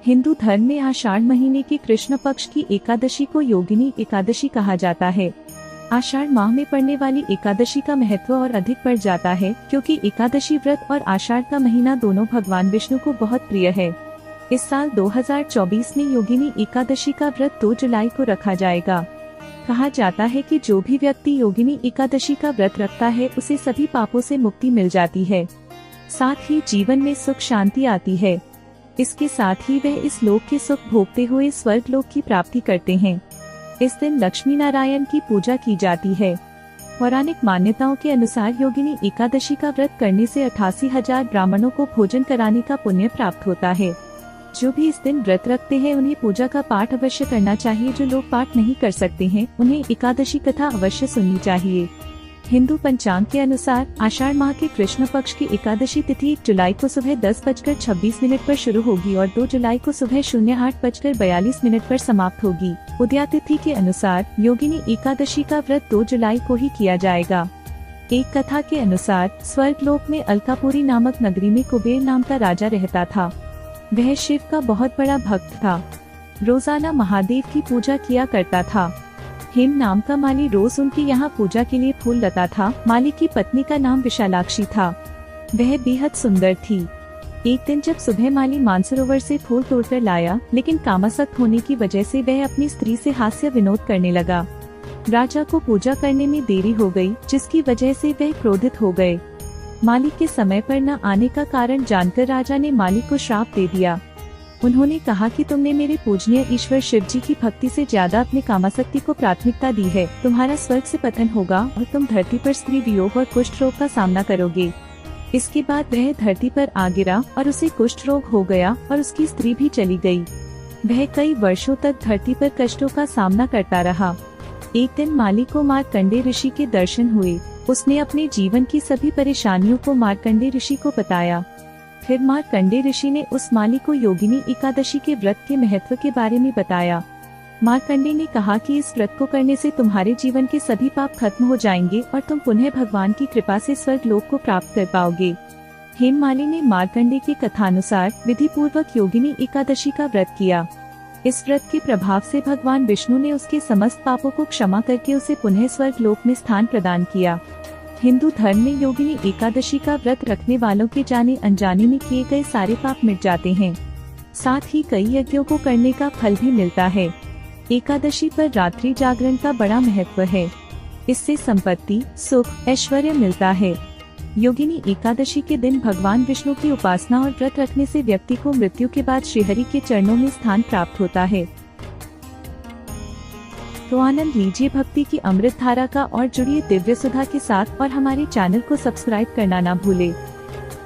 हिंदू धर्म में आषाढ़ महीने की कृष्ण पक्ष की एकादशी को योगिनी एकादशी कहा जाता है। आषाढ़ माह में पड़ने वाली एकादशी का महत्व और अधिक बढ़ जाता है, क्योंकि एकादशी व्रत और आषाढ़ का महीना दोनों भगवान विष्णु को बहुत प्रिय है। इस साल 2024 में योगिनी एकादशी का व्रत 2 जुलाई को रखा जाएगा। कहा जाता है कि जो भी व्यक्ति योगिनी एकादशी का व्रत रखता है उसे सभी पापों से मुक्ति मिल जाती है, साथ ही जीवन में सुख शांति आती है। इसके साथ ही वह इस लोक के सुख भोगते हुए स्वर्ग लोक की प्राप्ति करते हैं। इस दिन लक्ष्मी नारायण की पूजा की जाती है। पौराणिक मान्यताओं के अनुसार योगिनी एकादशी का व्रत करने से 88,000 ब्राह्मणों को भोजन कराने का पुण्य प्राप्त होता है। जो भी इस दिन व्रत रखते हैं उन्हें पूजा का पाठ अवश्य करना चाहिए। जो लोग पाठ नहीं कर सकते हैं उन्हें एकादशी कथा अवश्य सुननी चाहिए। हिंदू पंचांग के अनुसार आषाढ़ माह के कृष्ण पक्ष की एकादशी तिथि 1 जुलाई को सुबह 10:26 पर शुरू होगी और 2 जुलाई को सुबह 08:42 पर समाप्त होगी। उदया तिथि के अनुसार योगिनी एकादशी का व्रत 2 जुलाई को ही किया जाएगा। एक कथा के अनुसार स्वर्ग लोक में अलकापुरी नामक नगरी में कुबेर नाम का राजा रहता था। वह शिव का बहुत बड़ा भक्त था। रोजाना महादेव की पूजा किया करता था। हेम नाम का माली रोज उनके यहाँ पूजा के लिए फूल लाता था। माली की पत्नी का नाम विशालाक्षी था। वह बेहद सुंदर थी। एक दिन जब सुबह माली मानसरोवर से फूल तोड़कर लाया, लेकिन कामासक्त होने की वजह से वह अपनी स्त्री से हास्य विनोद करने लगा। राजा को पूजा करने में देरी हो गई, जिसकी वजह से वह क्रोधित हो गए। माली के समय पर न आने का कारण जानकर राजा ने माली को श्राप दे दिया। उन्होंने कहा कि तुमने मेरे पूजनीय ईश्वर शिव जी की भक्ति से ज्यादा अपने कामासक्ति को प्राथमिकता दी है। तुम्हारा स्वर्ग से पतन होगा और तुम धरती पर स्त्री वियोग और कुष्ठ रोग का सामना करोगे। इसके बाद वह धरती पर आ गिरा और उसे कुष्ठ रोग हो गया और उसकी स्त्री भी चली गई। वह कई वर्षों तक धरती पर कष्टों का सामना करता रहा। एक दिन माली को मार्कंडे ऋषि के दर्शन हुए। उसने अपने जीवन की सभी परेशानियों को मार्कंडे ऋषि को बताया। फिर मार्कंडे ऋषि ने उस माली को योगिनी एकादशी के व्रत के महत्व के बारे में बताया। मार्कंडे ने कहा कि इस व्रत को करने से तुम्हारे जीवन के सभी पाप खत्म हो जाएंगे और तुम पुनः भगवान की कृपा से स्वर्ग लोक को प्राप्त कर पाओगे। हेम माली ने मार्कंडे की कथानुसार विधि पूर्वक योगिनी एकादशी का व्रत किया। इस व्रत के प्रभाव से भगवान विष्णु ने उसके समस्त पापों को क्षमा करके उसे पुनः स्वर्ग लोक में स्थान प्रदान किया। हिंदू धर्म में योगिनी एकादशी का व्रत रखने वालों के जाने अनजाने में किए गए सारे पाप मिट जाते हैं। साथ ही कई यज्ञों को करने का फल भी मिलता है। एकादशी पर रात्रि जागरण का बड़ा महत्व है। इससे संपत्ति, सुख, ऐश्वर्य मिलता है। योगिनी एकादशी के दिन भगवान विष्णु की उपासना और व्रत रखने से व्यक्ति को मृत्यु के बाद श्रीहरि के चरणों में स्थान प्राप्त होता है। तो आनंद लीजिए भक्ति की अमृत धारा का और जुड़िए दिव्य सुधा के साथ और हमारे चैनल को सब्सक्राइब करना ना भूले।